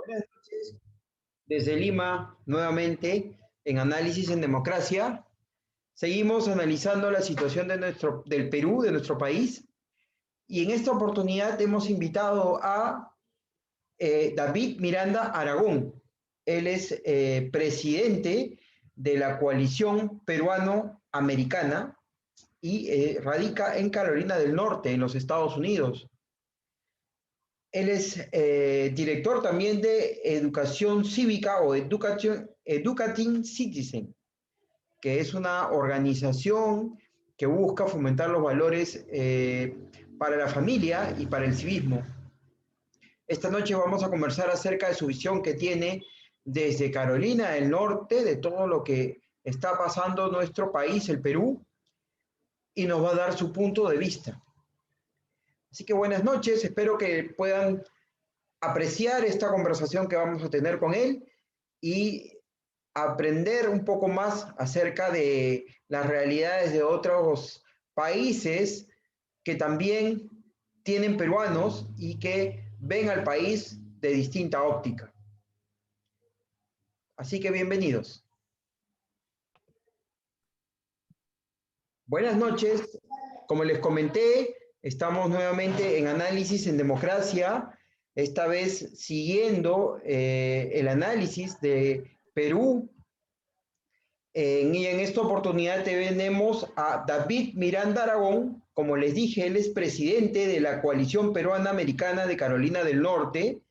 Buenas noches desde Lima, nuevamente en Análisis en Democracia. Seguimos analizando la situación del Perú, de nuestro país, y en esta oportunidad hemos invitado a David Miranda Aragón. Él es presidente de la Coalición Peruano-Americana y radica en Carolina del Norte, en los Estados Unidos. Él es director también de Educación Cívica o Educating Citizen, que es una organización que busca fomentar los valores para la familia y para el civismo. Esta noche vamos a conversar acerca de su visión que tiene desde Carolina del Norte, de todo lo que está pasando en nuestro país, el Perú, y nos va a dar su punto de vista. Así que buenas noches, espero que puedan apreciar esta conversación que vamos a tener con él y aprender un poco más acerca de las realidades de otros países que también tienen peruanos y que ven al país de distinta óptica. Así que bienvenidos. Buenas noches. Como les comenté, estamos nuevamente en Análisis en Democracia, esta vez siguiendo el análisis de Perú. Y en esta oportunidad tenemos a David Miranda Aragón. Como les dije, él es presidente de la Coalición Peruana-Americana de Carolina del Norte.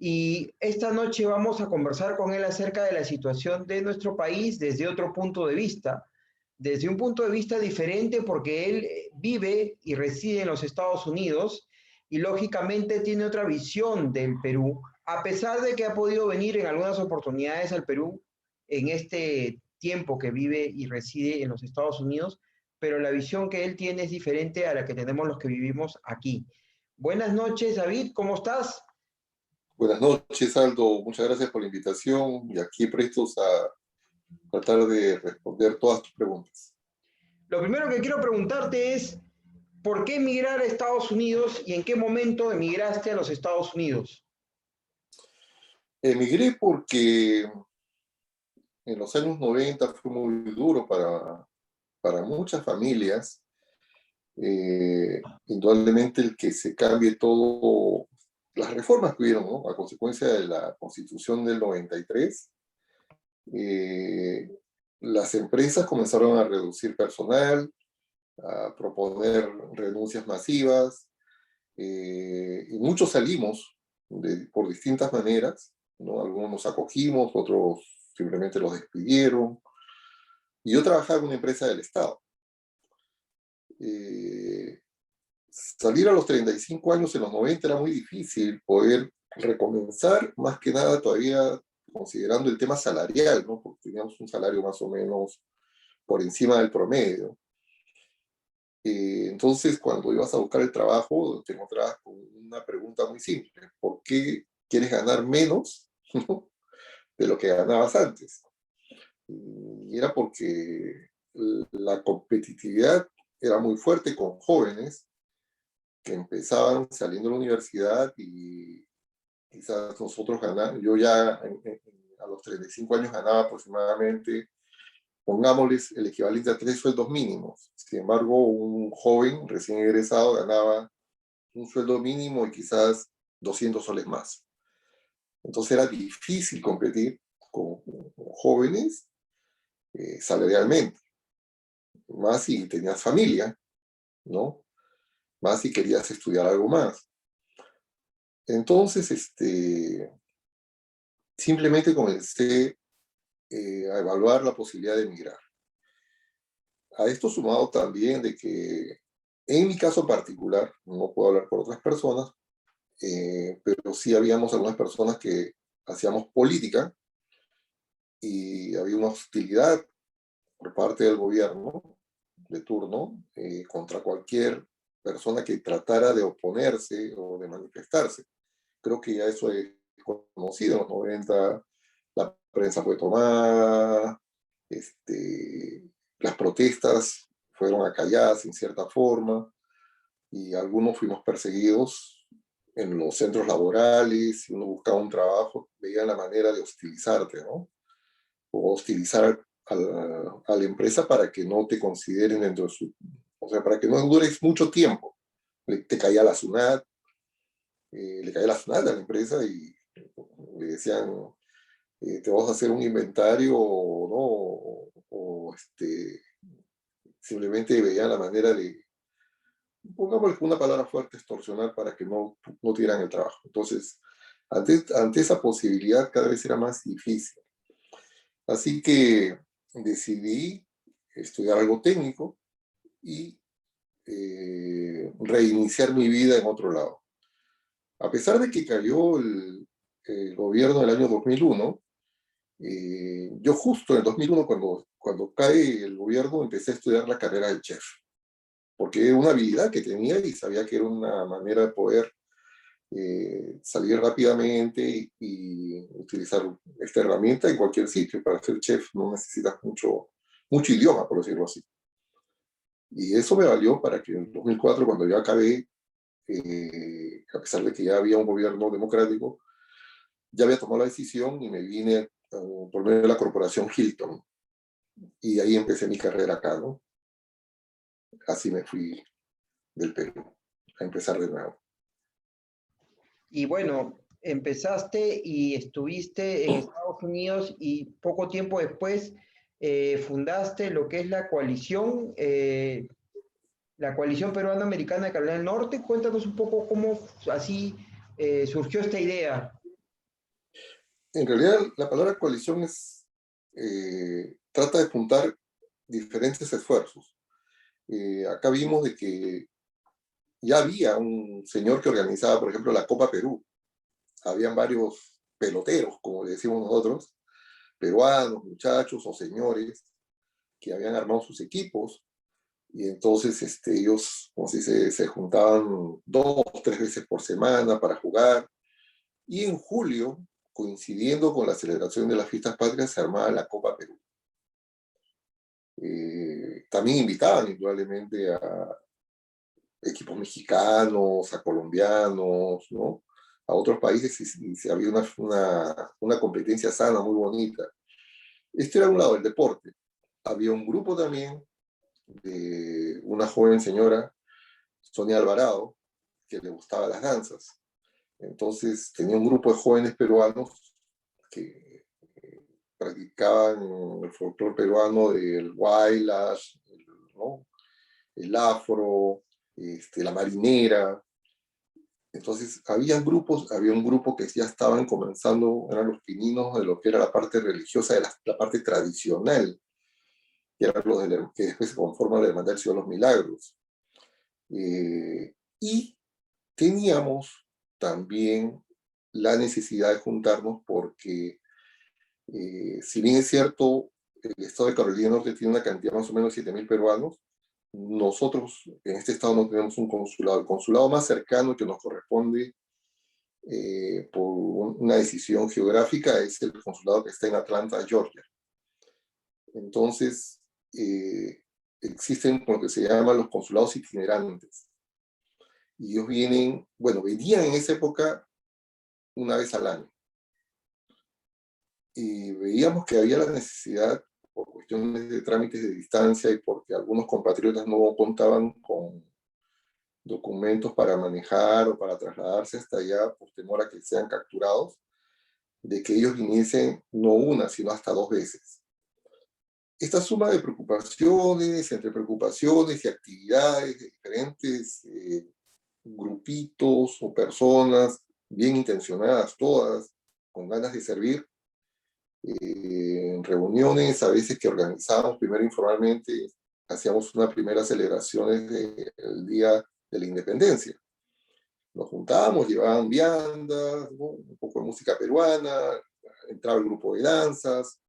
Y esta noche vamos a conversar con él acerca de la situación de nuestro país desde otro punto de vista, desde un punto de vista diferente porque él vive y reside en los Estados Unidos y lógicamente tiene otra visión del Perú, a pesar de que ha podido venir en algunas oportunidades al Perú en este tiempo que vive y reside en los Estados Unidos, pero la visión que él tiene es diferente a la que tenemos los que vivimos aquí. Buenas noches, David, ¿cómo estás? Buenas noches, Aldo. Muchas gracias por la invitación y aquí prestos a tratar de responder todas tus preguntas. Lo primero que quiero preguntarte es, ¿por qué emigrar a Estados Unidos y en qué momento emigraste a los Estados Unidos? Emigré porque en los años 90 fue muy duro para muchas familias. Indudablemente el que se cambie todo, las reformas que hubieron, ¿no? A consecuencia de la Constitución del 93, las empresas comenzaron a reducir personal, a proponer renuncias masivas, y muchos salimos por distintas maneras, ¿no? Algunos nos acogimos, otros simplemente los despidieron, y yo trabajaba en una empresa del Estado. Salir a los 35 años en los 90 era muy difícil, poder recomenzar, más que nada todavía considerando el tema salarial, ¿no? Porque teníamos un salario más o menos por encima del promedio. Entonces, cuando ibas a buscar el trabajo, te encontrabas con una pregunta muy simple: ¿por qué quieres ganar menos, ¿no?, de lo que ganabas antes? Y era porque la competitividad era muy fuerte con jóvenes que empezaban saliendo de la universidad y quizás nosotros ganamos. Yo ya a los 35 años ganaba aproximadamente, pongámosles, el equivalente a 3 sueldos mínimos. Sin embargo, un joven recién egresado ganaba un sueldo mínimo y quizás 200 soles más. Entonces era difícil competir con jóvenes salarialmente, más si tenías familia, ¿no? Más si querías estudiar algo más. Entonces, simplemente comencé a evaluar la posibilidad de emigrar. A esto sumado también de que, en mi caso particular, no puedo hablar por otras personas, pero sí habíamos algunas personas que hacíamos política y había una hostilidad por parte del gobierno de turno contra cualquier persona que tratara de oponerse o de manifestarse. Creo que ya eso es conocido. En los 90 la prensa fue tomada, las protestas fueron acalladas en cierta forma y algunos fuimos perseguidos en los centros laborales, si uno buscaba un trabajo, veían la manera de hostilizarte, ¿no? O hostilizar a la empresa para que no te consideren dentro de su... O sea, para que no dures mucho tiempo. Te caía la SUNAT, le caía la SUNAT a la empresa y le decían, te vamos a hacer un inventario o no, simplemente veían la manera de, pongamos una palabra fuerte, extorsionar para que no tuvieran el trabajo. Entonces, ante esa posibilidad cada vez era más difícil. Así que decidí estudiar algo técnico y reiniciar mi vida en otro lado. A pesar de que cayó el gobierno del año 2001, yo justo en el 2001, cuando cae el gobierno, empecé a estudiar la carrera de chef, porque era una habilidad que tenía y sabía que era una manera de poder salir rápidamente y utilizar esta herramienta en cualquier sitio. Para ser chef no necesitas mucho idioma, por decirlo así. Y eso me valió para que en 2004, cuando yo acabé, a pesar de que ya había un gobierno democrático, ya había tomado la decisión y me vine por medio de la corporación Hilton. Y ahí empecé mi carrera acá, ¿no? Así me fui del Perú, a empezar de nuevo. Y bueno, empezaste y estuviste en Estados Unidos y poco tiempo después fundaste lo que es la coalición peruano-americana de Carolina del Norte. Cuéntanos un poco cómo así surgió esta idea. En realidad, la palabra coalición trata de juntar diferentes esfuerzos. Acá vimos de que ya había un señor que organizaba, por ejemplo, la Copa Perú. Habían varios peloteros, como le decimos nosotros, peruanos, muchachos o señores, que habían armado sus equipos, y entonces ellos, como se dice, se juntaban 2 o 3 veces por semana para jugar, y en julio, coincidiendo con la celebración de las fiestas patrias, se armaba la Copa Perú. También invitaban indudablemente a equipos mexicanos, a colombianos, ¿no? A otros países, y había una competencia sana, muy bonita. Este era un lado del deporte. Había un grupo también de una joven señora, Sonia Alvarado, que le gustaban las danzas. Entonces tenía un grupo de jóvenes peruanos que practicaban el folclore peruano del Huaylas, ¿no? El afro, la marinera. Entonces había un grupo que ya estaban comenzando, eran los pininos de lo que era la parte religiosa, de la parte tradicional, que era que después se conforma la Hermandad del Señor de los Milagros. Y teníamos también la necesidad de juntarnos porque, si bien es cierto, el estado de Carolina del Norte tiene una cantidad más o menos de 7.000 peruanos, nosotros en este estado no tenemos un consulado. El consulado más cercano que nos corresponde por una decisión geográfica es el consulado que está en Atlanta, Georgia. Entonces, existen lo que se llaman los consulados itinerantes. Y ellos venían en esa época una vez al año. Y veíamos que había la necesidad, por cuestiones de trámites de distancia y porque algunos compatriotas no contaban con documentos para manejar o para trasladarse hasta allá por temor a que sean capturados, de que ellos viniesen no una, sino hasta 2 veces. Esta suma de preocupaciones, entre preocupaciones y actividades de diferentes grupitos o personas bien intencionadas, todas con ganas de servir, en reuniones a veces que organizábamos primero informalmente, hacíamos unas primeras celebraciones del Día de la Independencia. Nos juntábamos, llevaban viandas, ¿no? Un poco de música peruana, entraba el grupo de danzas,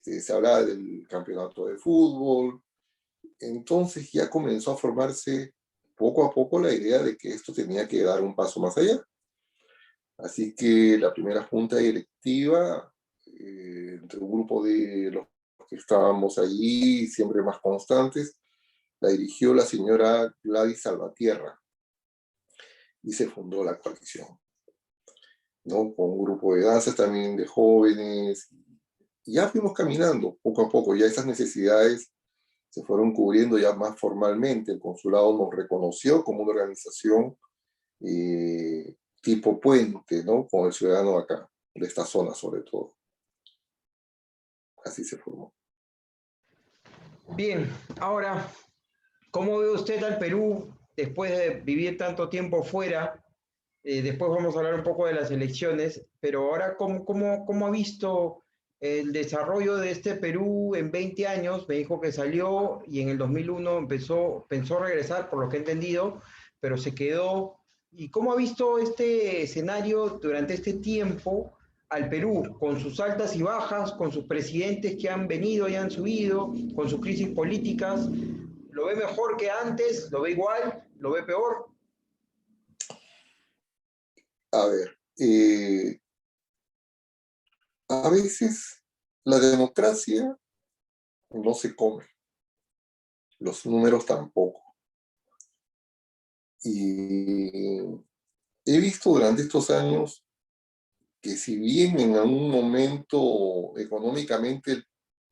se hablaba del campeonato de fútbol. Entonces ya comenzó a formarse poco a poco la idea de que esto tenía que dar un paso más allá. Así que la primera junta directiva, entre un grupo de los que estábamos allí, siempre más constantes, la dirigió la señora Gladys Salvatierra. y se fundó la coalición, ¿no? Con un grupo de danzas también de jóvenes. Y ya fuimos caminando poco a poco, ya esas necesidades se fueron cubriendo ya más formalmente. El consulado nos reconoció como una organización tipo puente, ¿no? Con el ciudadano acá, de esta zona sobre todo. Así se formó. Bien, ahora, ¿cómo ve usted al Perú después de vivir tanto tiempo fuera? Después vamos a hablar un poco de las elecciones, pero ahora, ¿cómo ha visto el desarrollo de este Perú en 20 años? Me dijo que salió y en el 2001 pensó regresar, por lo que he entendido, pero se quedó. ¿Y cómo ha visto este escenario durante este tiempo al Perú, con sus altas y bajas, con sus presidentes que han venido y han subido, con sus crisis políticas? ¿Lo ve mejor que antes? ¿Lo ve igual? ¿Lo ve peor? A ver, a veces la democracia no se come, los números tampoco. Y he visto durante estos años que si bien en algún momento económicamente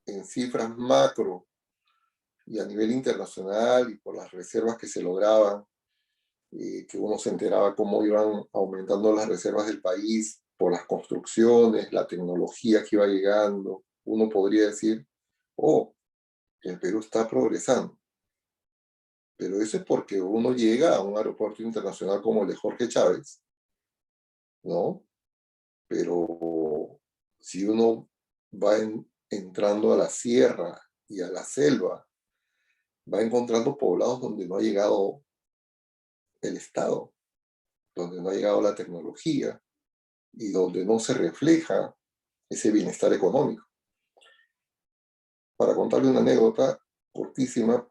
en cifras macro y a nivel internacional y por las reservas que se lograban, que uno se enteraba cómo iban aumentando las reservas del país por las construcciones, la tecnología que iba llegando, uno podría decir, oh, el Perú está progresando. Pero eso es porque uno llega a un aeropuerto internacional como el de Jorge Chávez, ¿no? Pero si uno va entrando a la sierra y a la selva, va encontrando poblados donde no ha llegado el Estado, donde no ha llegado la tecnología y donde no se refleja ese bienestar económico. Para contarle una anécdota cortísima,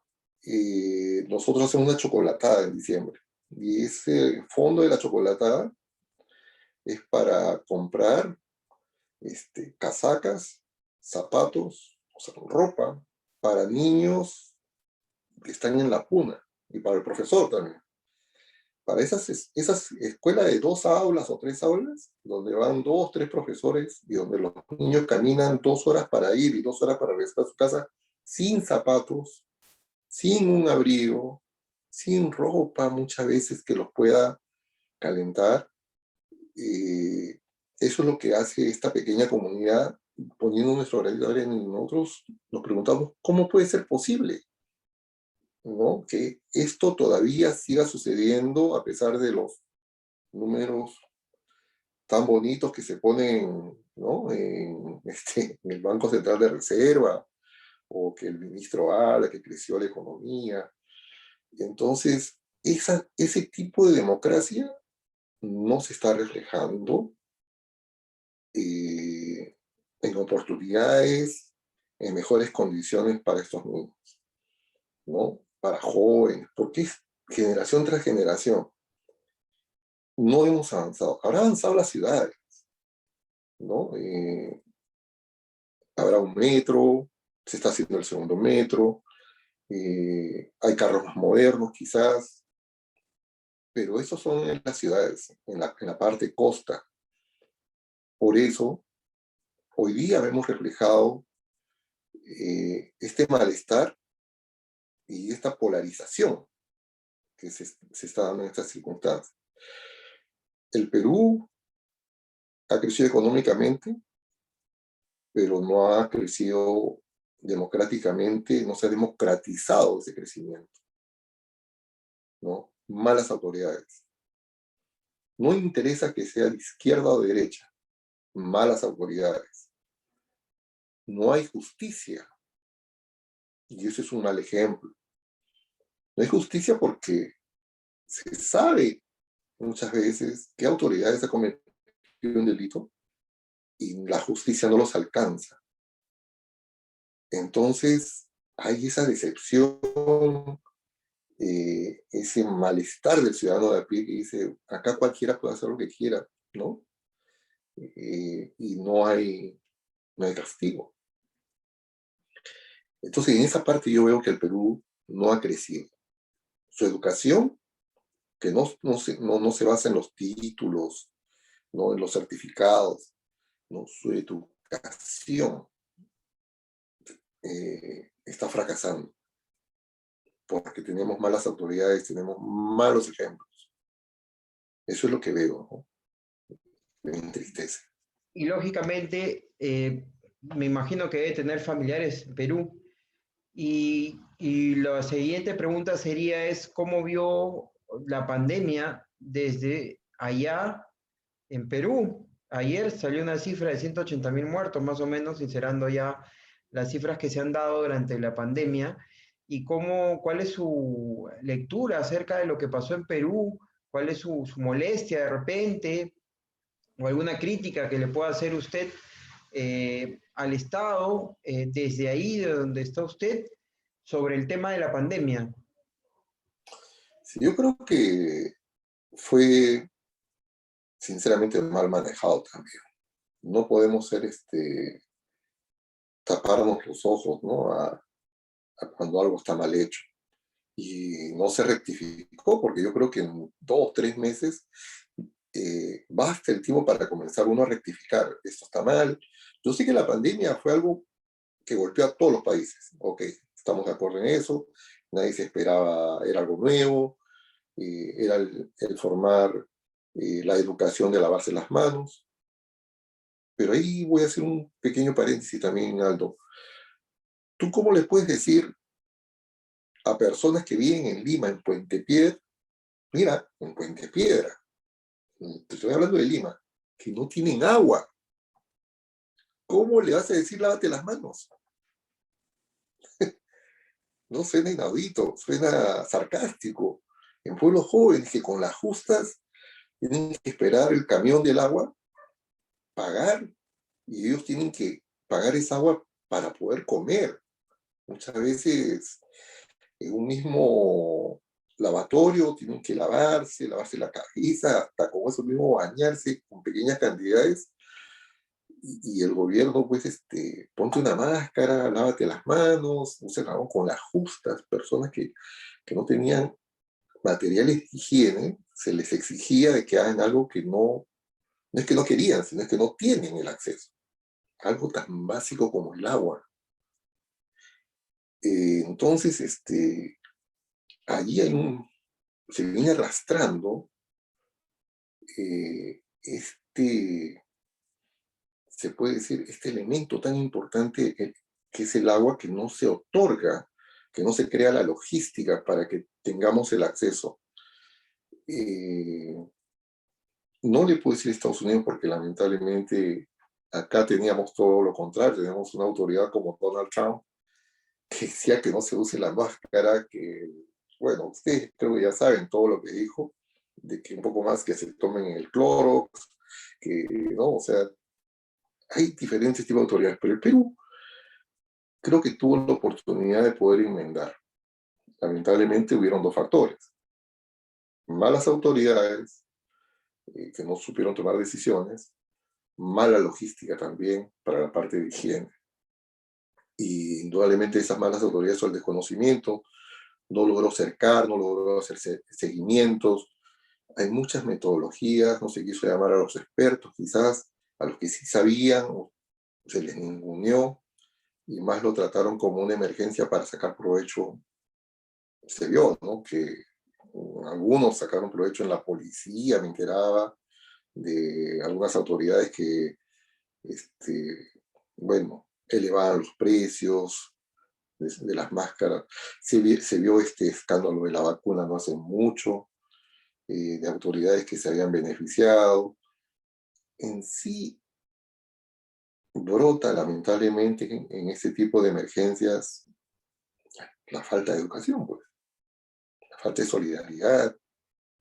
nosotros hacemos una chocolatada en diciembre y ese fondo de la chocolatada es para comprar casacas, zapatos, o sea, ropa para niños que están en la cuna y para el profesor también. Para esas escuelas de 2 aulas o 3 aulas, donde van 2, 3 profesores y donde los niños caminan 2 horas para ir y 2 horas para regresar a su casa sin zapatos, sin un abrigo, sin ropa muchas veces que los pueda calentar. Eso es lo que hace esta pequeña comunidad, poniendo nuestro granito de arena y nosotros nos preguntamos, ¿cómo puede ser posible, ¿no? Que esto todavía siga sucediendo a pesar de los números tan bonitos que se ponen, ¿no? En el Banco Central de Reserva, o que el ministro habla, que creció la economía. Y entonces, ese tipo de democracia no se está reflejando en oportunidades, en mejores condiciones para estos niños, ¿no? Para jóvenes, porque es generación tras generación. No hemos avanzado. Habrá avanzado las ciudades, ¿no? Habrá un metro, se está haciendo el segundo metro, hay carros más modernos quizás, pero esos son en las ciudades, en la parte costa. Por eso, hoy día vemos reflejado este malestar y esta polarización que se está dando en estas circunstancias. El Perú ha crecido económicamente, pero no ha crecido democráticamente, no se ha democratizado ese crecimiento, ¿no? Malas autoridades. No interesa que sea de izquierda o de derecha, malas autoridades. No hay justicia, y ese es un mal ejemplo. No hay justicia porque se sabe muchas veces qué autoridades han cometido un delito y la justicia no los alcanza. Entonces, hay esa decepción, ese malestar del ciudadano de a pie que dice, acá cualquiera puede hacer lo que quiera, ¿no? Y no hay castigo. Entonces, en esa parte yo veo que el Perú no ha crecido. Su educación que no se basa en los títulos, no en los certificados, no, su educación está fracasando, porque tenemos malas autoridades, tenemos malos ejemplos. Eso es lo que veo, ¿no? Me entristece. Y lógicamente, me imagino que debe tener familiares en Perú. Y la siguiente pregunta sería es, ¿cómo vio la pandemia desde allá en Perú? Ayer salió una cifra de 180.000 muertos, más o menos, sincerando ya las cifras que se han dado durante la pandemia. ¿Y cuál es su lectura acerca de lo que pasó en Perú? ¿Cuál es su molestia de repente? ¿O alguna crítica que le pueda hacer usted al Estado desde ahí, de donde está usted, sobre el tema de la pandemia? Sí, yo creo que fue sinceramente mal manejado también. No podemos taparnos los ojos, ¿no? A cuando algo está mal hecho. Y no se rectificó, porque yo creo que en 2 o 3 meses basta el tiempo para comenzar uno a rectificar. Esto está mal. Yo sé que la pandemia fue algo que golpeó a todos los países. Ok, estamos de acuerdo en eso. Nadie se esperaba, era algo nuevo. Era el formar la educación de lavarse las manos. Pero ahí voy a hacer un pequeño paréntesis también, Aldo. ¿Tú cómo le puedes decir a personas que viven en Lima, en Puente Piedra, mira, en Puente Piedra, te estoy hablando de Lima, que no tienen agua? ¿Cómo le vas a decir lávate las manos? No suena inaudito, suena sarcástico. En pueblos jóvenes que con las justas tienen que esperar el camión del agua, pagar, y ellos tienen que pagar esa agua para poder comer. Muchas veces en un mismo lavatorio tienen que lavarse la cabeza, hasta con eso mismo bañarse con pequeñas cantidades. Y el gobierno, pues, ponte una máscara, lávate las manos, usa el jabón con las justas. Personas que no tenían materiales de higiene, se les exigía de que hagan algo que no es que no querían, sino es que no tienen el acceso. Algo tan básico como el agua. Entonces, allí se viene arrastrando se puede decir, este elemento tan importante que es el agua, que no se otorga, que no se crea la logística para que tengamos el acceso. Eh, no le puedo decir a Estados Unidos porque lamentablemente acá teníamos todo lo contrario, teníamos una autoridad como Donald Trump que decía que no se use la máscara, que, bueno, ustedes creo que ya saben todo lo que dijo, de que un poco más que se tomen el cloro, que, ¿no? O sea, hay diferentes tipos de autoridades, pero el Perú creo que tuvo la oportunidad de poder enmendar. Lamentablemente hubieron dos factores: malas autoridades que no supieron tomar decisiones, mala logística también para la parte de higiene. Y indudablemente esas malas autoridades o el desconocimiento no logró cercar, no logró hacer seguimientos. Hay muchas metodologías, no se quiso llamar a los expertos, quizás a los que sí sabían, se les ninguneó y más lo trataron como una emergencia para sacar provecho. Se vio, ¿no? Que algunos sacaron provecho en la policía, me enteraba de algunas autoridades que, bueno, elevaban los precios de las máscaras. Se vio este escándalo de la vacuna no hace mucho, de autoridades que se habían beneficiado. En sí, brota lamentablemente en este tipo de emergencias la falta de educación, pues, la falta de solidaridad,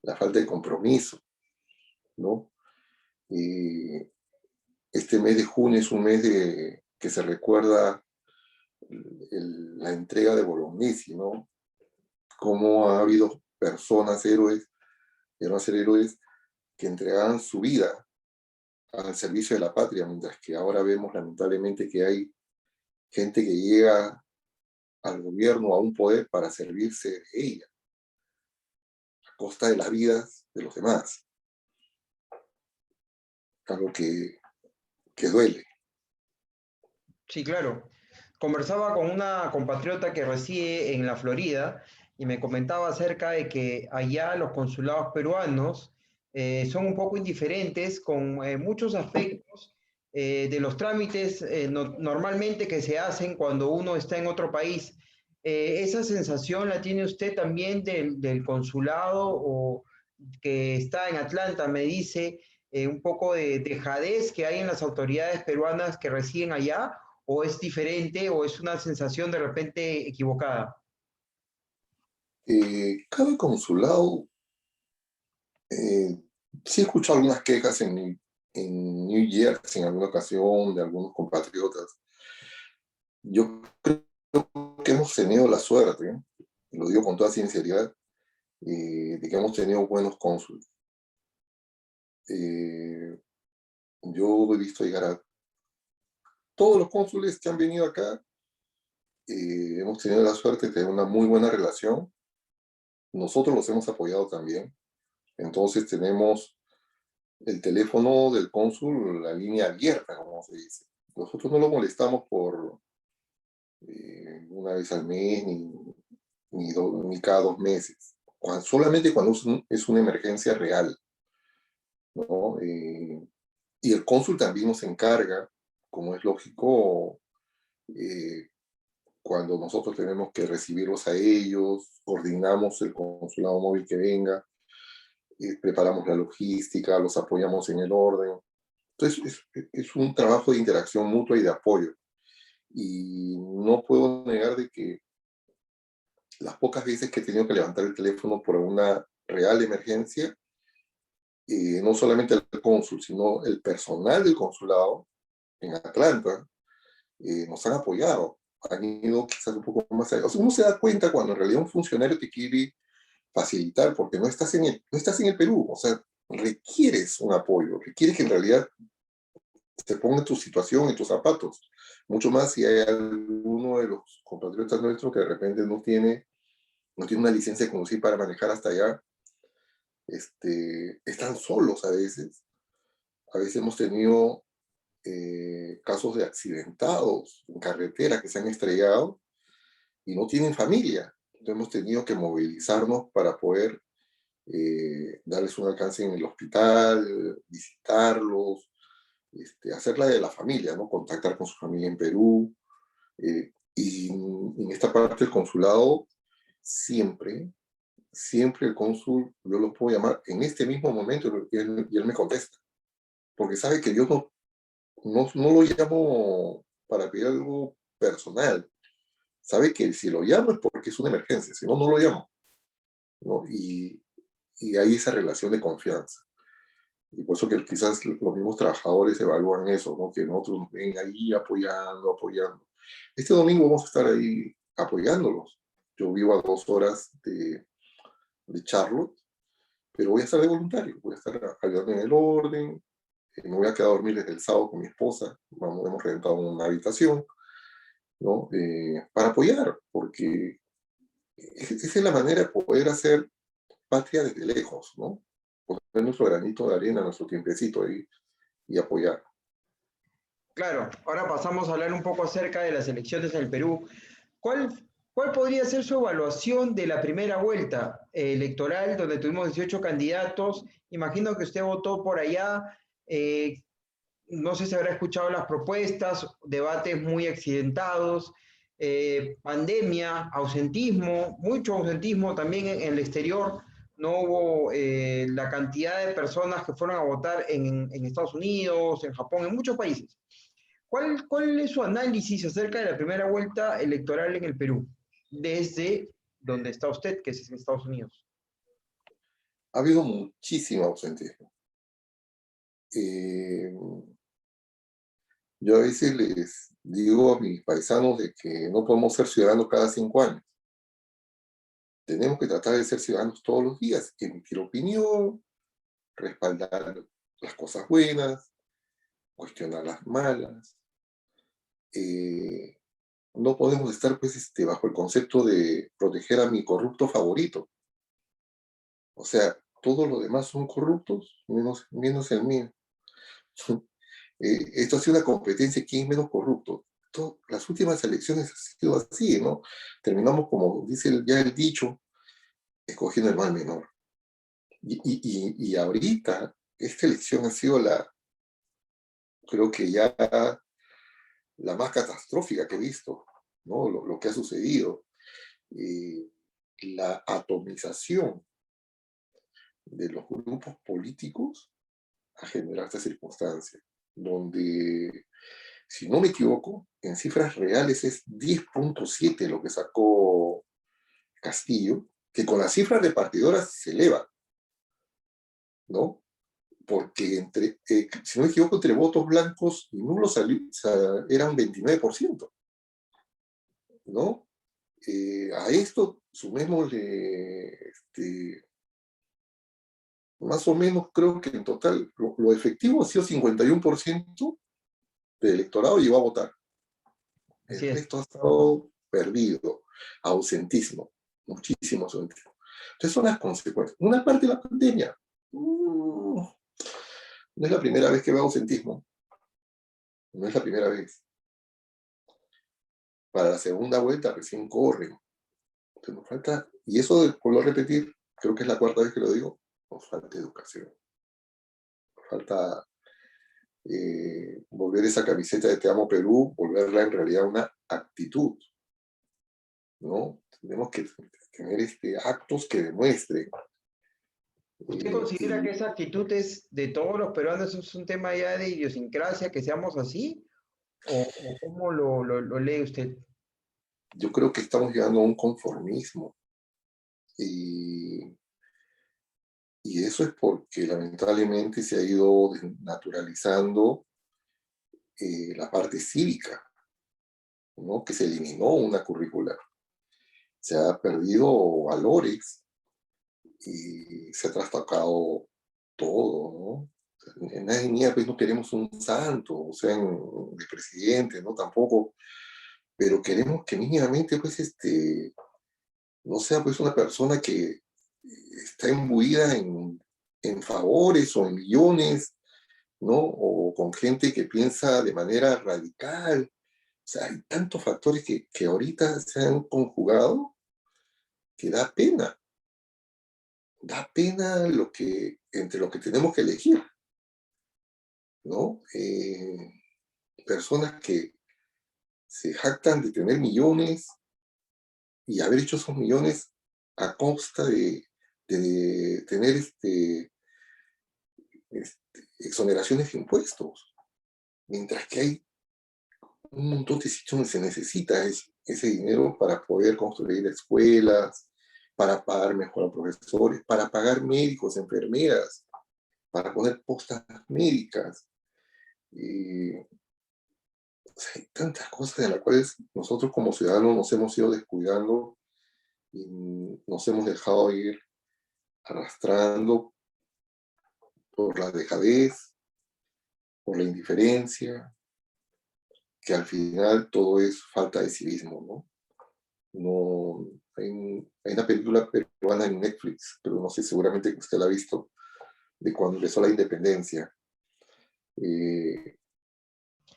la falta de compromiso, ¿no? Este mes de junio es un mes que se recuerda la entrega de Bolognesi, ¿no? Cómo ha habido personas, héroes, a ser héroes, que entregaban su vida al servicio de la patria, mientras que ahora vemos lamentablemente que hay gente que llega al gobierno, a un poder para servirse de ella. costa de las vidas de los demás, algo que duele. Sí, claro. Conversaba con una compatriota que reside en la Florida y me comentaba acerca de que allá los consulados peruanos son un poco indiferentes con muchos aspectos de los trámites normalmente que se hacen cuando uno está en otro país. ¿Esa sensación la tiene usted también del consulado o que está en Atlanta? Me dice un poco de dejadez que hay en las autoridades peruanas que residen allá, o es diferente o es una sensación de repente equivocada. Cada consulado, sí he escuchado algunas quejas en New Jersey en alguna ocasión de algunos compatriotas. Yo creo que hemos tenido la suerte, ¿eh? Y lo digo con toda sinceridad, de que hemos tenido buenos cónsules. Eh, yo he visto llegar a todos los cónsules que han venido acá, hemos tenido la suerte de tener una muy buena relación. Nosotros los hemos apoyado también. Entonces tenemos el teléfono del cónsul, la línea abierta, como se dice. Nosotros no lo molestamos por una vez al mes ni cada 2 meses. Solamente cuando es una emergencia real, ¿no? Y el cónsul también nos encarga, como es lógico, eh, cuando nosotros tenemos que recibirlos a ellos, coordinamos el consulado móvil que venga, preparamos la logística, los apoyamos en el orden. Entonces, es un trabajo de interacción mutua y de apoyo. Y no puedo negar de que las pocas veces que he tenido que levantar el teléfono por una real emergencia, no solamente el cónsul, sino el personal del consulado en Atlanta, nos han apoyado, han ido quizás un poco más allá. O sea, uno se da cuenta cuando en realidad un funcionario te quiere facilitar, porque no estás en el Perú, o sea, requieres un apoyo, requieres que en realidad te ponga en tu situación, en tus zapatos. Mucho más si hay alguno de los compatriotas nuestros que de repente no tiene una licencia de conducir para manejar hasta allá, están solos a veces. A veces hemos tenido casos de accidentados en carretera que se han estrellado y no tienen familia. Entonces hemos tenido que movilizarnos para poder darles un alcance en el hospital, visitarlos, hacerla de la familia, ¿no? Contactar con su familia en Perú. Y en esta parte del consulado, siempre, siempre el cónsul, yo lo puedo llamar en este mismo momento y él me contesta, porque sabe que yo no lo llamo para pedir algo personal, sabe que si lo llamo es porque es una emergencia, si no, no lo llamo, ¿no? Y hay esa relación de confianza. Y por eso que quizás los mismos trabajadores evalúan eso, ¿no? Que nosotros nos ven ahí apoyando. Este domingo vamos a estar ahí apoyándolos. Yo vivo a 2 horas de Charlotte, pero voy a estar de voluntario, voy a estar ayudando en el orden, me voy a quedar a dormir desde el sábado con mi esposa, hemos rentado una habitación, ¿no? Para apoyar, porque esa es la manera de poder hacer patria desde lejos, ¿no? Poner nuestro granito de arena, nuestro tiempecito ahí y apoyar. Claro, ahora pasamos a hablar un poco acerca de las elecciones en el Perú. ¿Cuál, cuál podría ser su evaluación de la primera vuelta electoral, donde tuvimos 18 candidatos? Imagino que usted votó por allá. eh, no sé si habrá escuchado las propuestas, debates muy accidentados, pandemia, ausentismo, mucho ausentismo también en el exterior. No hubo la cantidad de personas que fueron a votar en Estados Unidos, en Japón, en muchos países. ¿Cuál es su análisis acerca de la primera vuelta electoral en el Perú, desde donde está usted, que es en Estados Unidos? Ha habido muchísimo ausentismo. Eh, yo a veces les digo a mis paisanos de que no podemos ser ciudadanos cada 5 años. Tenemos que tratar de ser ciudadanos todos los días, emitir opinión, respaldar las cosas buenas, cuestionar las malas. Eh, no podemos estar pues, bajo el concepto de proteger a mi corrupto favorito. O sea, todos los demás son corruptos, menos el mío. Esto ha sido una competencia, ¿quién es menos corrupto? Las últimas elecciones ha sido así, ¿no? Terminamos, como dice ya el dicho, escogiendo el mal menor. Y ahorita, esta elección ha sido creo que ya la más catastrófica que he visto, ¿no? Lo que ha sucedido. Eh, la atomización de los grupos políticos ha generado esta circunstancia, donde, si no me equivoco, en cifras reales es 10.7 lo que sacó Castillo, que con las cifras repartidoras se eleva, ¿no? Porque si no me equivoco, entre votos blancos y nulos salió, o sea, era un 29%, ¿no? A esto sumémosle más o menos, creo que en total lo efectivo ha sido 51% del electorado llegó a votar. El Así es. resto ha estado perdido. Ausentismo, muchísimo ausentismo. Entonces son las consecuencias. Una parte de la pandemia. No es la primera vez que veo ausentismo. No es la primera vez. Para la segunda vuelta recién corren. Entonces nos falta, y eso vuelvo a repetir, creo que es la cuarta vez que lo digo, nos falta educación. Nos falta volver esa camiseta de Te amo Perú, volverla en realidad una actitud, ¿no? Tenemos que tener actos que demuestren. ¿Usted considera que esa actitud es de todos los peruanos, es un tema ya de idiosincrasia, que seamos así? ¿O cómo lo lee usted? Yo creo que estamos llegando a un conformismo y, y eso es porque lamentablemente se ha ido naturalizando la parte cívica, ¿no? Que se eliminó una curricular. Se ha perdido valores y se ha trastocado todo, ¿no? Nadie niega, pues no queremos un santo, o sea, el presidente, ¿no? Tampoco, pero queremos que mínimamente, pues, no sea, pues, una persona que está imbuida en favores o en millones, ¿no? O con gente que piensa de manera radical. O sea, hay tantos factores que ahorita se han conjugado que da pena entre lo que tenemos que elegir, ¿no? Personas que se jactan de tener millones y haber hecho esos millones a costa de tener exoneraciones de impuestos, mientras que hay un montón de sitios donde se necesita ese dinero para poder construir escuelas, para pagar mejor a profesores, para pagar médicos, enfermeras, para poner postas médicas. O sea, hay tantas cosas de las cuales nosotros como ciudadanos nos hemos ido descuidando y nos hemos dejado ir arrastrando por la dejadez, por la indiferencia, que al final todo es falta de civismo, ¿no? No, hay una película peruana en Netflix, pero no sé, seguramente que usted la ha visto, de cuando empezó la independencia.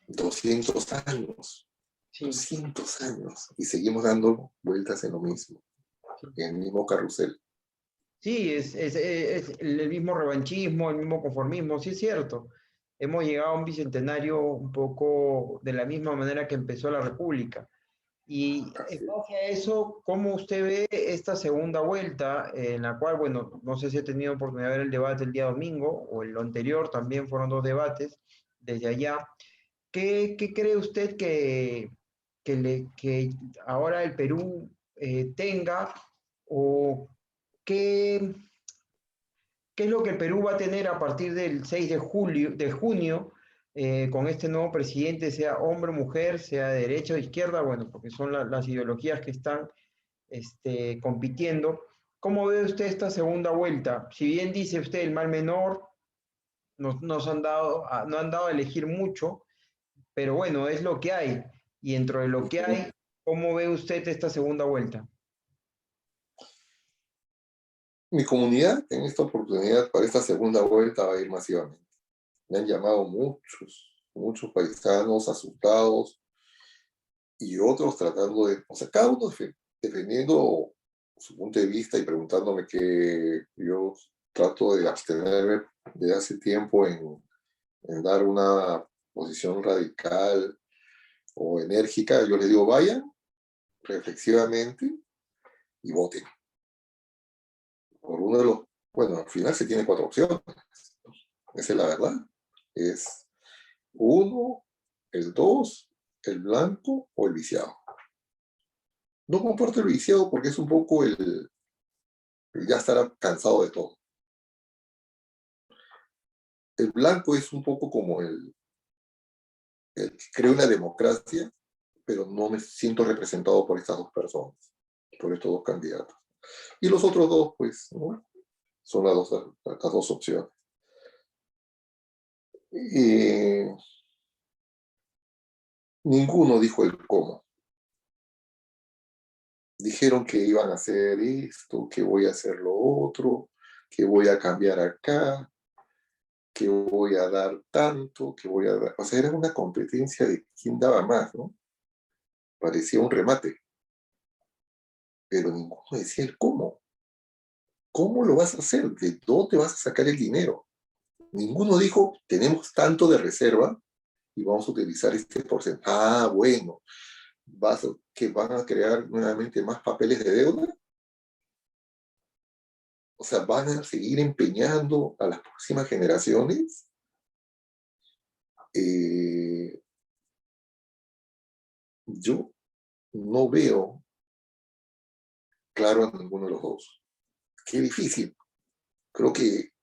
200 años, Sí, 200 años, y seguimos dando vueltas en lo mismo, sí. en el mismo carrusel. Sí, es el mismo revanchismo, el mismo conformismo, sí es cierto. Hemos llegado a un bicentenario un poco de la misma manera que empezó la República. Y en Así. base a eso, ¿cómo usted ve esta segunda vuelta, en la cual, bueno, no sé si he tenido oportunidad de ver el debate el día domingo o el anterior, también fueron dos debates desde allá? ¿Qué cree usted que ahora el Perú tenga o qué, qué es lo que el Perú va a tener a partir del 6 de junio con este nuevo presidente, sea hombre o mujer, sea de derecha o de izquierda? Bueno, porque son las ideologías que están compitiendo. ¿Cómo ve usted esta segunda vuelta? Si bien dice usted el mal menor, nos han dado, no han dado a elegir mucho, pero bueno, es lo que hay. Y dentro de lo que hay, ¿cómo ve usted esta segunda vuelta? Mi comunidad en esta oportunidad, para esta segunda vuelta, va a ir masivamente. Me han llamado muchos paisanos asustados y otros tratando de, o sea, cada uno defendiendo su punto de vista y preguntándome que yo trato de abstenerme de hace tiempo en dar una posición radical o enérgica. Yo les digo, vayan reflexivamente y voten por uno de los, bueno, al final se tiene 4 opciones, esa es la verdad. Es uno, el dos, el blanco o el viciado. No comparto el viciado porque es un poco el ya estar cansado de todo. El blanco es un poco como el que cree una democracia, pero no me siento representado por estas dos personas, por estos dos candidatos. Y los otros dos, pues, ¿no? Son las dos opciones. Y ninguno dijo el cómo. Dijeron que iban a hacer esto, que voy a hacer lo otro, que voy a cambiar acá, que voy a dar tanto, que voy a dar... O sea, era una competencia de quién daba más, ¿no? Parecía un remate, pero ninguno decía el cómo. ¿Cómo lo vas a hacer? ¿De dónde vas a sacar el dinero? Ninguno dijo, tenemos tanto de reserva y vamos a utilizar este porcentaje. Ah, bueno, que van a crear nuevamente más papeles de deuda. O sea, van a seguir empeñando a las próximas generaciones. Eh, yo no veo claro a ninguno de los dos. Qué difícil. Creo que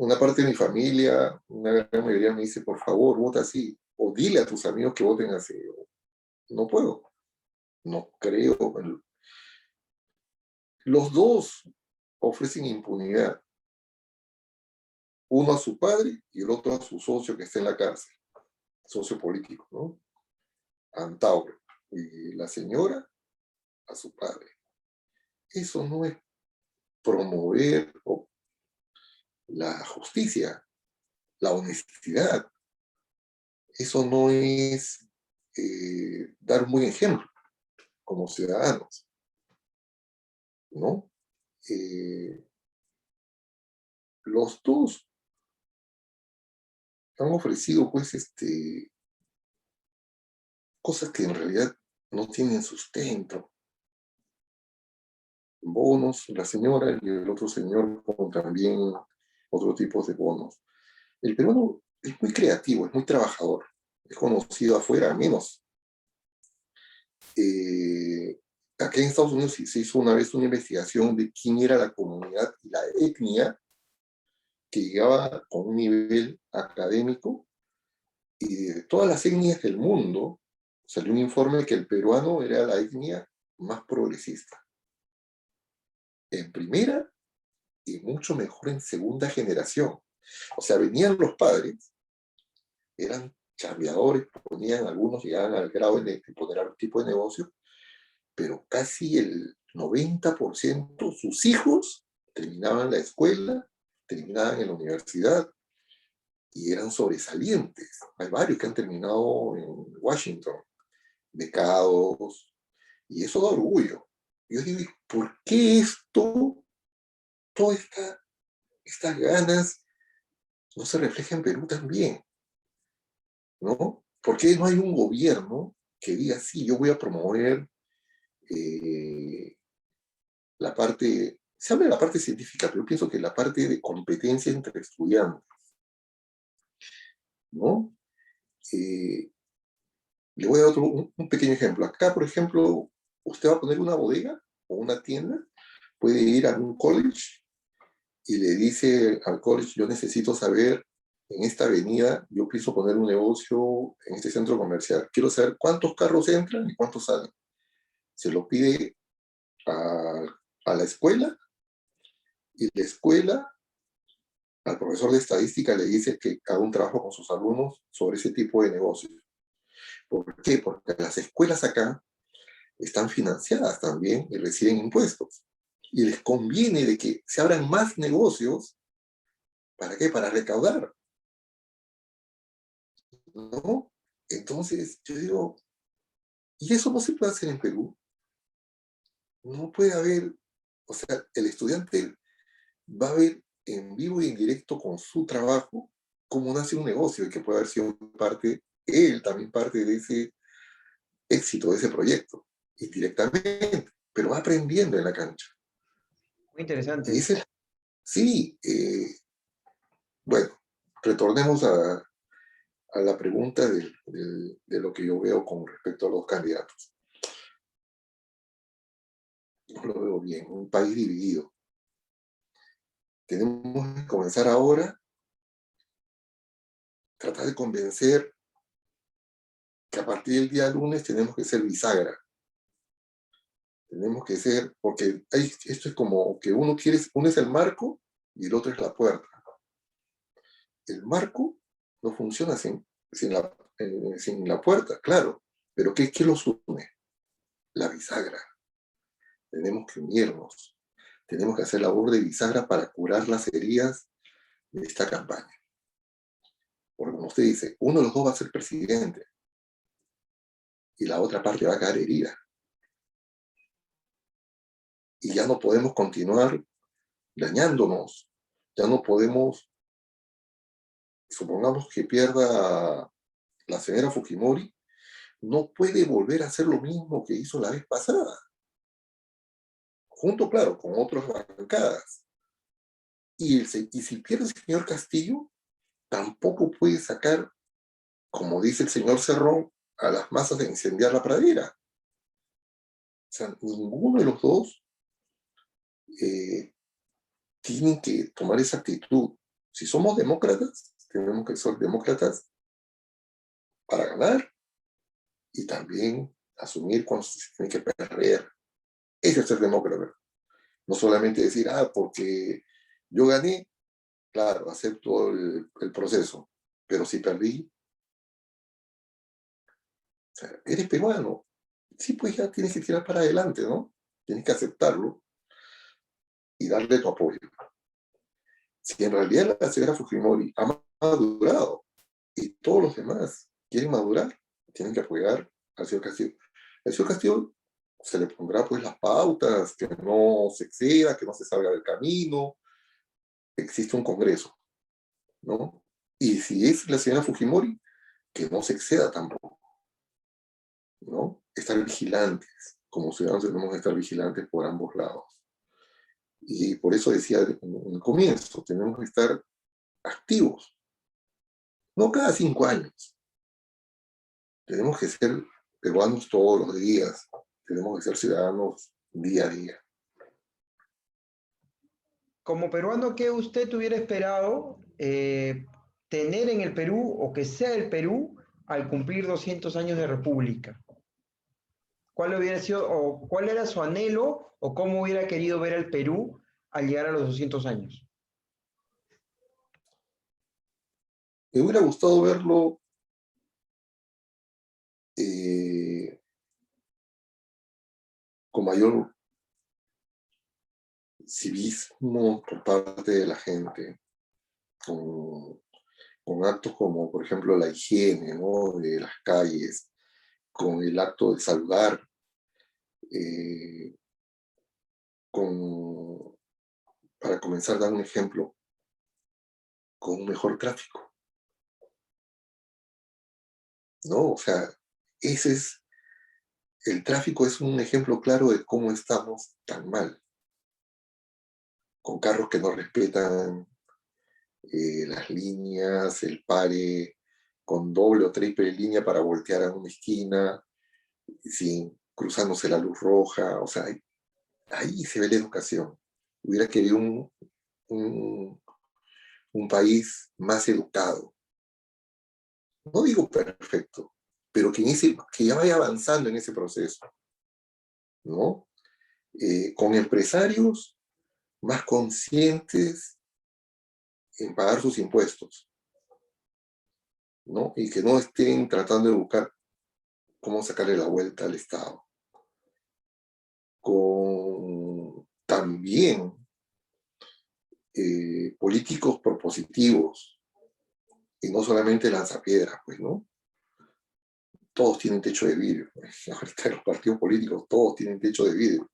una parte de mi familia, una gran mayoría me dice, por favor, vota así. O dile a tus amigos que voten así. No puedo. No creo. Los dos ofrecen impunidad. Uno a su padre y el otro a su socio que está en la cárcel. Socio político, ¿no? Antauro. Y la señora a su padre. Eso no es promover la justicia, la honestidad. Eso no es dar un buen ejemplo como ciudadanos, ¿no? Los dos han ofrecido, pues, cosas que en realidad no tienen sustento. Bonos, la señora y el otro señor con también otro tipo de bonos. El peruano es muy creativo, es muy trabajador, es conocido afuera, menos. Aquí en Estados Unidos se hizo una vez una investigación de quién era la comunidad y la etnia que llegaba con un nivel académico, y de todas las etnias del mundo salió un informe que el peruano era la etnia más progresista. En primera y mucho mejor en segunda generación. O sea, venían los padres, eran chambeadores, ponían, algunos llegaban al grado de poner algún tipo de negocio, pero casi el 90% sus hijos terminaban la escuela, terminaban en la universidad y eran sobresalientes. Hay varios que han terminado en Washington, becados, y eso da orgullo. Yo digo, ¿por qué todas estas ganas no se reflejan en Perú también? ¿No? ¿Por qué no hay un gobierno que diga, sí, yo voy a promover la parte, se habla de la parte científica, pero yo pienso que la parte de competencia entre estudiantes, ¿no? Le voy a dar un pequeño ejemplo. Acá, por ejemplo, usted va a poner una bodega o una tienda, puede ir a un college y le dice al college, yo necesito saber, en esta avenida, yo pienso poner un negocio en este centro comercial. Quiero saber cuántos carros entran y cuántos salen. Se lo pide a la escuela, y la escuela al profesor de estadística le dice que haga un trabajo con sus alumnos sobre ese tipo de negocios. ¿Por qué? Porque las escuelas acá están financiadas también y reciben impuestos. Y les conviene de que se abran más negocios. ¿Para qué? Para recaudar, ¿no? Entonces, yo digo, ¿y eso no se puede hacer en Perú? No puede haber, o sea, el estudiante va a ver en vivo y en directo con su trabajo cómo nace un negocio y que puede haber sido parte, él también parte de ese éxito, de ese proyecto, indirectamente, pero va aprendiendo en la cancha. Muy Y interesante. ese, sí, bueno, retornemos a la pregunta de lo que yo veo con respecto a los candidatos. Yo lo veo bien, un país dividido. Tenemos que comenzar ahora, tratar de convencer que a partir del día lunes tenemos que ser bisagra. Tenemos que ser, porque esto es como que uno es el marco y el otro es la puerta. El marco no funciona sin la puerta, claro, pero ¿qué los une? La bisagra. Tenemos que unirnos. Tenemos que hacer labor de bisagra para curar las heridas de esta campaña. Porque como usted dice, uno de los dos va a ser presidente y la otra parte va a caer herida. Y ya no podemos continuar dañándonos. Ya no podemos, supongamos que pierda la señora Fujimori, no puede volver a hacer lo mismo que hizo la vez pasada. Junto, claro, con otras bancadas. Y si pierde el señor Castillo, tampoco puede sacar, como dice el señor Cerrón, a las masas de incendiar la pradera. O sea, ninguno de los dos tienen que tomar esa actitud. Si somos demócratas, tenemos que ser demócratas para ganar y también asumir cuando se tiene que perder. Ese es ser demócrata. No solamente decir, porque yo gané, claro, acepto el proceso, pero si perdí, o sea, eres peruano. Sí, pues ya tienes que tirar para adelante, ¿no? Tienes que aceptarlo y darle tu apoyo. Si en realidad la señora Fujimori ha madurado y todos los demás quieren madurar, tienen que apoyar al señor Castillo. El señor Castillo se le pondrá pues las pautas, que no se exceda, que no se salga del camino. Existe un congreso, ¿no? Y si es la señora Fujimori, que no se exceda tampoco, ¿no? Estar vigilantes, como ciudadanos tenemos que estar vigilantes por ambos lados. Y por eso decía en el comienzo, tenemos que estar activos, no cada 5 años. Tenemos que ser peruanos todos los días, tenemos que ser ciudadanos día a día. Como peruano, ¿qué usted hubiera esperado tener en el Perú o que sea el Perú al cumplir 200 años de república? ¿Cuál hubiera sido o cuál era su anhelo o cómo hubiera querido ver al Perú al llegar a los 200 años? Me hubiera gustado verlo eh, con mayor civismo por parte de la gente, con, con actos como, por ejemplo, la higiene, ¿no?, de las calles, con el acto de saludar, eh, con, para comenzar a dar un ejemplo, con un mejor tráfico, ¿no? O sea, el tráfico es un ejemplo claro de cómo estamos tan mal, con carros que no respetan las líneas, el pare, con doble o triple línea para voltear a una esquina, sin cruzándose la luz roja. O sea, ahí se ve la educación. Hubiera querido un, un país más educado. No digo perfecto, pero que ya vaya avanzando en ese proceso, ¿no? Con empresarios más conscientes en pagar sus impuestos, ¿no? Y que no estén tratando de buscar cómo sacarle la vuelta al Estado. Con también bien políticos propositivos y no solamente lanzapiedras, pues, ¿no? Todos tienen techo de vidrio. Ahorita los partidos políticos todos tienen techo de vidrio.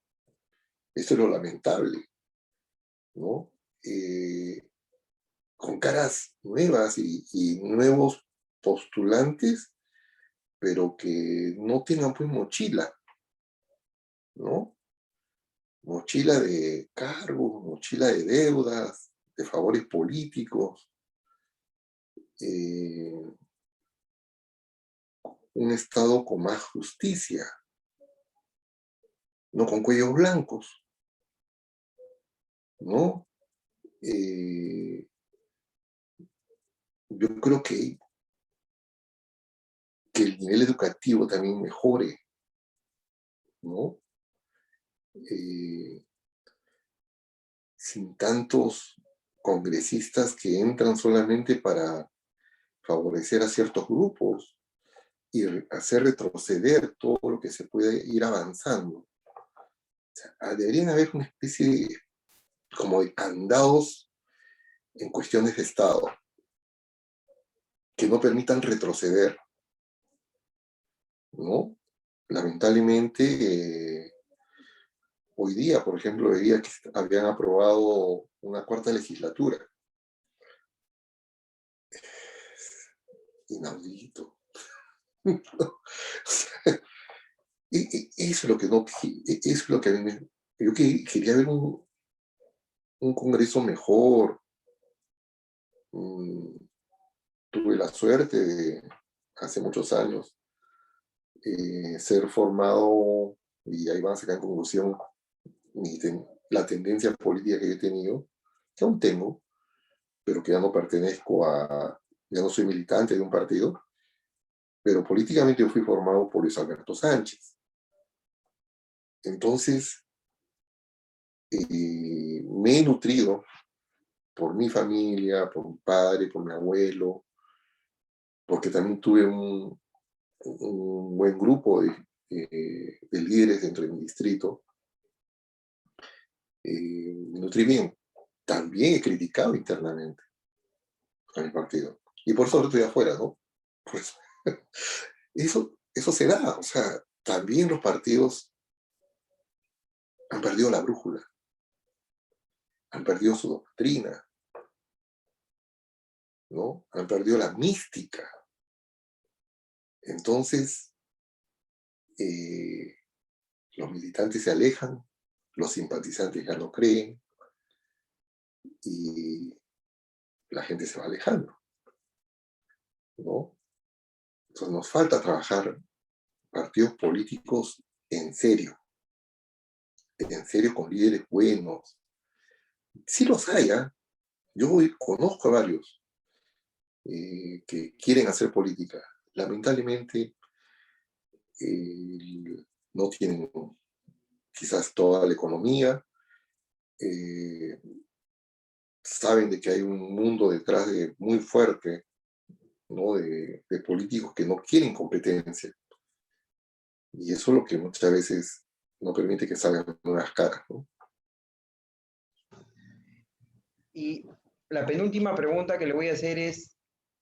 Esto es lo lamentable, ¿no? Con caras nuevas y nuevos postulantes, pero que no tengan pues mochila, ¿no? Mochila de cargos, mochila de deudas, de favores políticos, un Estado con más justicia, no con cuellos blancos, ¿no? Yo creo que el nivel educativo también mejore, ¿no? Sin tantos congresistas que entran solamente para favorecer a ciertos grupos y hacer retroceder todo lo que se puede ir avanzando. O sea, deberían haber una especie de, como de candados en cuestiones de Estado que no permitan retroceder, ¿no? Lamentablemente, hoy día, por ejemplo, veía que habían aprobado una cuarta legislatura. Inaudito. Eso es lo que no, eso es lo que a mí yo quería ver un Congreso mejor. Tuve la suerte de, hace muchos años, ser formado, y ahí van a sacar en conclusión la tendencia política que he tenido, que aún tengo, pero que ya no pertenezco ya no soy militante de un partido, pero políticamente yo fui formado por Luis Alberto Sánchez. Entonces, me he nutrido por mi familia, por mi padre, por mi abuelo, porque también tuve un buen grupo de líderes dentro de mi distrito. Me nutrí bien. También he criticado internamente a mi partido. Y por eso ahora estoy afuera, ¿no? Pues eso se da. O sea, también los partidos han perdido la brújula, han perdido su doctrina, ¿no? Han perdido la mística. Entonces, los militantes se alejan, los simpatizantes ya no creen y la gente se va alejando, ¿no? Entonces nos falta trabajar partidos políticos en serio con líderes buenos. Sí los hay, ¿eh? Yo conozco a varios que quieren hacer política. Lamentablemente no tienen quizás toda la economía, saben de que hay un mundo detrás muy fuerte, ¿no? de políticos que no quieren competencia. Y eso es lo que muchas veces no permite que salgan nuevas caras, ¿no? Y la penúltima pregunta que le voy a hacer es,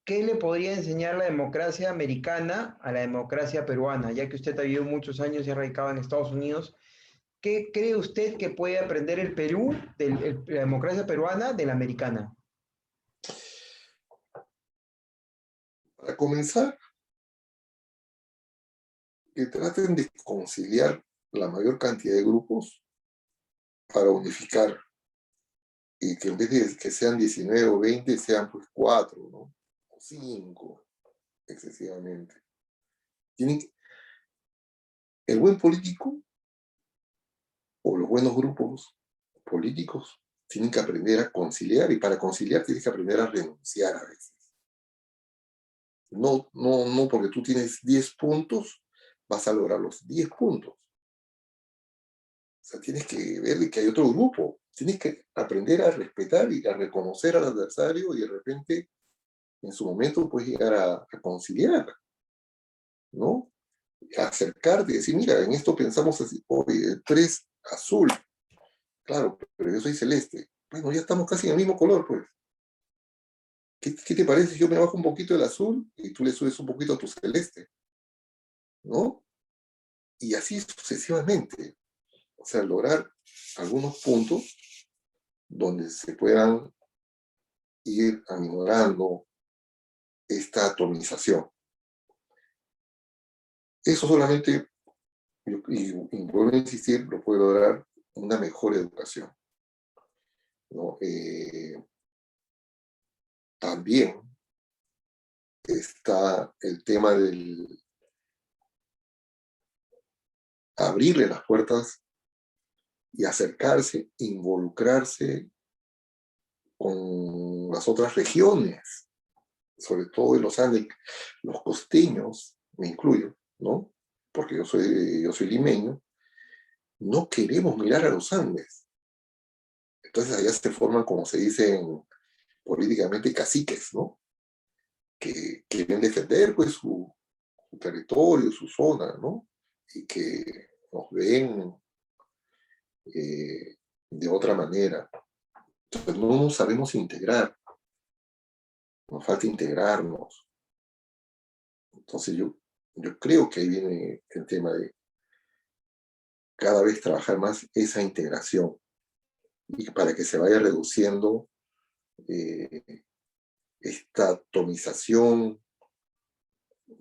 ¿qué le podría enseñar la democracia americana a la democracia peruana? Ya que usted ha vivido muchos años y ha radicado en Estados Unidos, ¿qué cree usted que puede aprender el Perú, la democracia peruana, de la americana? Para comenzar, que traten de conciliar la mayor cantidad de grupos para unificar y que en vez de que sean 19 o 20 sean pues 4, ¿no? O 5, excesivamente. El buen político o los buenos grupos políticos tienen que aprender a conciliar y para conciliar tienes que aprender a renunciar a veces. No porque tú tienes 10 puntos vas a lograr los 10 puntos. O sea, tienes que ver que hay otro grupo. Tienes que aprender a respetar y a reconocer al adversario y de repente, en su momento, puedes llegar a conciliar, ¿no? A acercarte y decir, mira, en esto pensamos así, oye, tú eres azul. Claro, pero yo soy celeste. Bueno, ya estamos casi en el mismo color, pues. ¿Qué te parece si yo me bajo un poquito el azul y tú le subes un poquito a tu celeste? ¿No? Y así sucesivamente. O sea, lograr algunos puntos donde se puedan ir aminorando esta atomización. Eso solamente, y vuelvo a insistir, lo puede lograr una mejor educación, ¿no? También está el tema del abrirle las puertas y acercarse, involucrarse con las otras regiones, sobre todo en los Andes, los costeños, me incluyo, ¿no? Porque yo soy limeño, no queremos mirar a los Andes. Entonces allá se forman, como se dicen políticamente, caciques, ¿no? Que quieren defender pues su territorio, su zona, ¿no? Y que nos ven de otra manera. Entonces no nos sabemos integrar, nos falta integrarnos. Entonces yo creo que ahí viene el tema de cada vez trabajar más esa integración y para que se vaya reduciendo eh, esta atomización,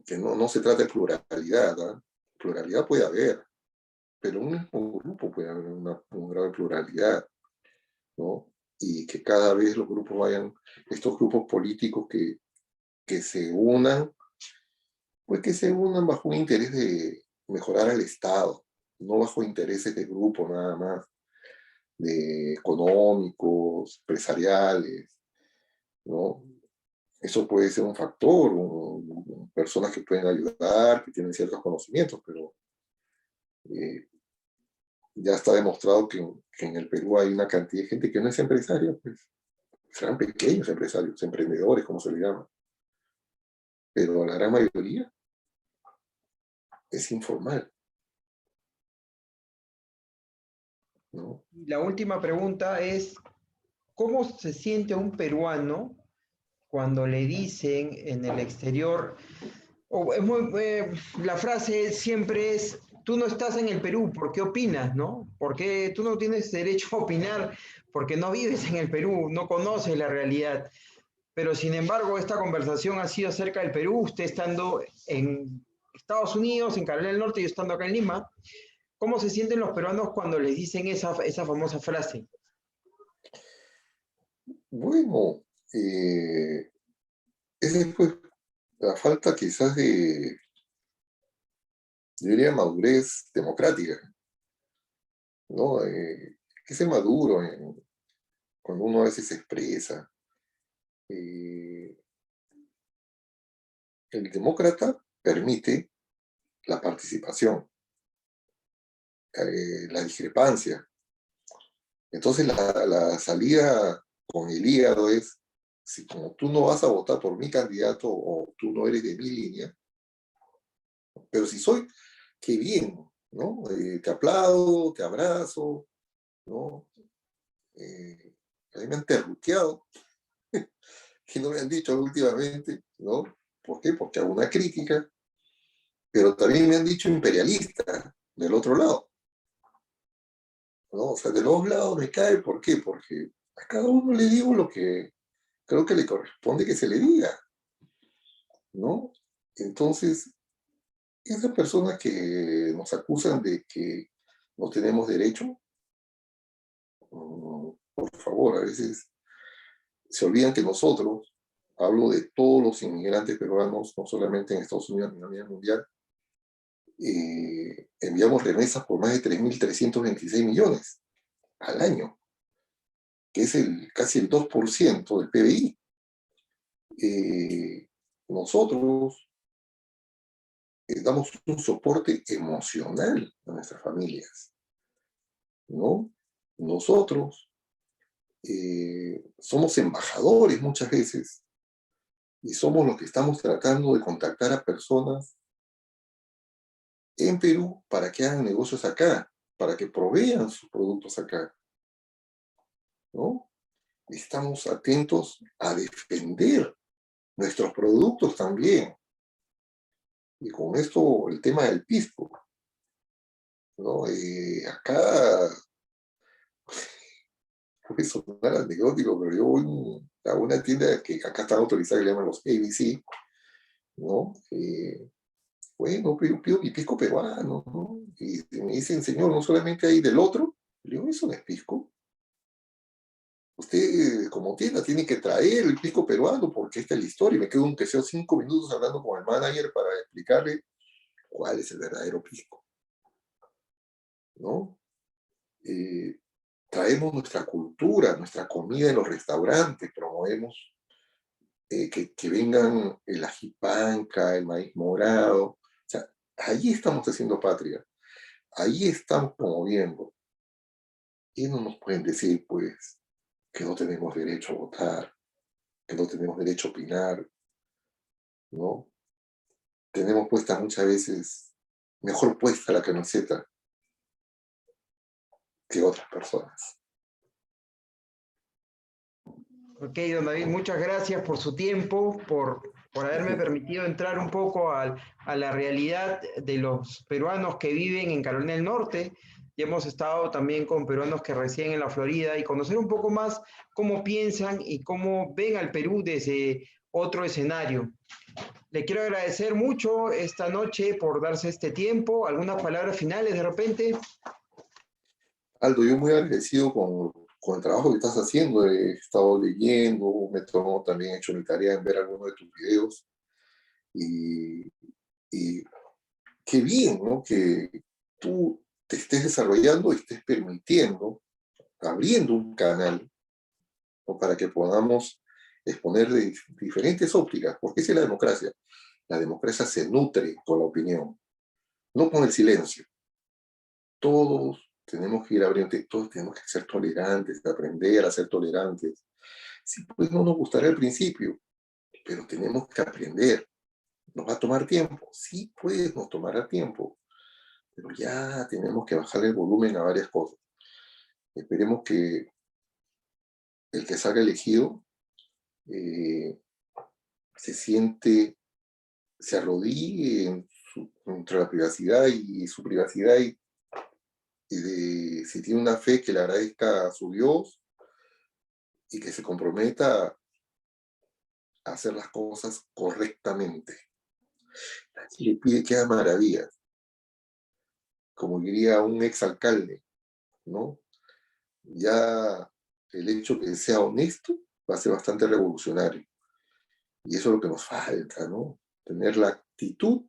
que no se trata de pluralidad, ¿eh? Pluralidad puede haber, pero en un mismo grupo puede haber un grado de pluralidad, ¿no? Y que cada vez los grupos vayan, estos grupos políticos que se unan, pues que se unan bajo un interés de mejorar al Estado, no bajo intereses de grupo nada más, de económicos, empresariales, ¿no? Eso puede ser un factor, personas que pueden ayudar, que tienen ciertos conocimientos, pero eh, ya está demostrado que en el Perú hay una cantidad de gente que no es empresaria, pues serán pequeños empresarios, emprendedores, como se le llama, pero la gran mayoría es informal, ¿no? Y la última pregunta es, ¿cómo se siente un peruano cuando le dicen en el exterior, la frase siempre es, tú no estás en el Perú, ¿por qué opinas, no? Porque tú no tienes derecho a opinar porque no vives en el Perú, no conoces la realidad. Pero sin embargo, esta conversación ha sido acerca del Perú, usted estando en Estados Unidos, en Carolina del Norte, y yo estando acá en Lima. ¿Cómo se sienten los peruanos cuando les dicen esa famosa frase? Bueno, es después la falta quizás de, yo diría, madurez democrática, ¿no? Que ser maduro cuando uno a veces se expresa. Eh, el demócrata permite la participación, la discrepancia. Entonces la salida con el hígado es, si como tú no vas a votar por mi candidato o tú no eres de mi línea, pero si soy, qué bien, ¿no? Te aplaudo, te abrazo, ¿no? A mí me han terruqueado, que no me han dicho últimamente, ¿no? ¿Por qué? Porque hago una crítica, pero también me han dicho imperialista del otro lado, ¿no? O sea, de los dos lados me cae, ¿por qué? Porque a cada uno le digo lo que creo que le corresponde que se le diga, ¿no? Entonces, esas personas que nos acusan de que no tenemos derecho, por favor, a veces se olvidan que nosotros, hablo de todos los inmigrantes peruanos, no solamente en Estados Unidos, sino a nivel mundial, enviamos remesas por más de 3.326 millones al año, que es casi el 2% del PBI. Nosotros damos un soporte emocional a nuestras familias, ¿no? Nosotros somos embajadores muchas veces y somos los que estamos tratando de contactar a personas en Perú para que hagan negocios acá, para que provean sus productos acá. ¿no? Estamos atentos a defender nuestros productos también. Y con esto, el tema del pisco, ¿no? Acá puede sonar anecdótico, pero yo voy a una tienda que acá están autorizadas, que le llaman los ABC, ¿no? Bueno, pido mi pisco peruano, ¿no? Y me dicen, señor, no solamente hay del otro. Le digo, eso no es pisco. Usted, como tienda, tiene que traer el pisco peruano porque esta es la historia. Y me quedo aunque sea 5 minutos hablando con el manager para explicarle cuál es el verdadero pisco, ¿no? Eh, Traemos nuestra cultura, nuestra comida en los restaurantes, promovemos que vengan el ajipanca, el maíz morado. O sea, ahí estamos haciendo patria, ahí estamos promoviendo. Y no nos pueden decir, pues, que no tenemos derecho a votar, que no tenemos derecho a opinar, ¿no? Tenemos puesta muchas veces, mejor puesta la camiseta que otras personas. Ok, don David, muchas gracias por su tiempo, por haberme permitido entrar un poco a la realidad de los peruanos que viven en Carolina del Norte. Y hemos estado también con peruanos que residen en la Florida y conocer un poco más cómo piensan y cómo ven al Perú desde otro escenario. Le quiero agradecer mucho esta noche por darse este tiempo. ¿Algunas palabras finales de repente? Aldo, yo muy agradecido con el trabajo que estás haciendo. He estado leyendo, me tomo también, he hecho mi tarea en ver algunos de tus videos. Y, y qué bien, ¿no? Que tú te estés desarrollando y estés permitiendo, abriendo un canal, ¿no? Para que podamos exponer de diferentes ópticas, porque esa es la democracia. La democracia se nutre con la opinión, no con el silencio. Todos tenemos que ir abriendo, todos tenemos que ser tolerantes, aprender a ser tolerantes. Sí, pues no nos gustará al principio, pero tenemos que aprender. ¿Nos va a tomar tiempo? Sí, pues nos tomará tiempo, pero ya tenemos que bajar el volumen a varias cosas. Esperemos que el que salga elegido eh, se siente, se arrodille entre la privacidad y su privacidad y si tiene una fe que le agradezca a su Dios y que se comprometa a hacer las cosas correctamente. Y le pide que haga maravillas, como diría un exalcalde, ¿no? Ya el hecho que sea honesto va a ser bastante revolucionario. Y eso es lo que nos falta, ¿no? Tener la actitud,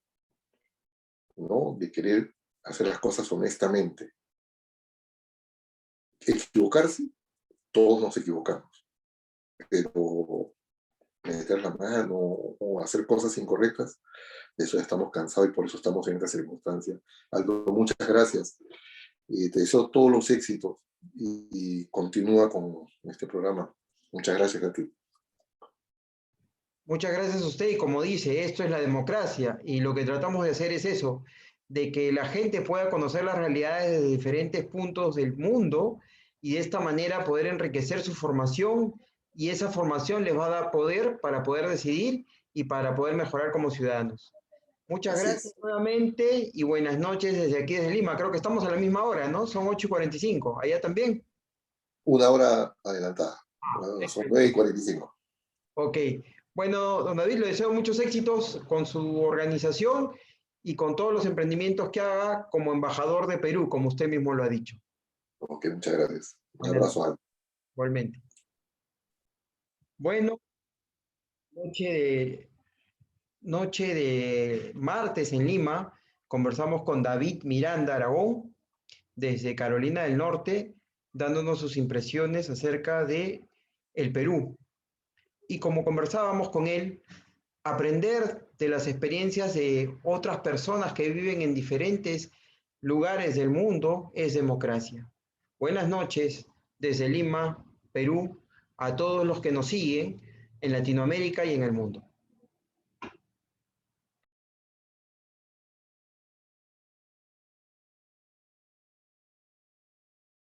¿no? De querer hacer las cosas honestamente. Equivocarse, todos nos equivocamos, pero meter la mano o hacer cosas incorrectas, de eso ya estamos cansados y por eso estamos en esta circunstancia. Aldo, muchas gracias. Te deseo todos los éxitos y continúa con este programa. Muchas gracias a ti. Muchas gracias a usted y como dice, esto es la democracia y lo que tratamos de hacer es eso, de que la gente pueda conocer las realidades de diferentes puntos del mundo y de esta manera poder enriquecer su formación y esa formación les va a dar poder para poder decidir y para poder mejorar como ciudadanos. Muchas Así gracias es. nuevamente y buenas noches desde aquí, desde Lima. Creo que estamos a la misma hora, ¿no? Son 8:45. Allá también. Una hora adelantada. Son Perfecto. 9:45. Ok. Bueno, don David, le deseo muchos éxitos con su organización y con todos los emprendimientos que haga como embajador de Perú, como usted mismo lo ha dicho. Ok, muchas gracias. Un Buenas noches, abrazo, Aldo. igualmente. Bueno, noche noche de martes en Lima, conversamos con David Miranda Aragón desde Carolina del Norte, dándonos sus impresiones acerca de el Perú. Y como conversábamos con él, aprender de las experiencias de otras personas que viven en diferentes lugares del mundo es democracia. Buenas noches desde Lima, Perú, a todos los que nos siguen en Latinoamérica y en el mundo.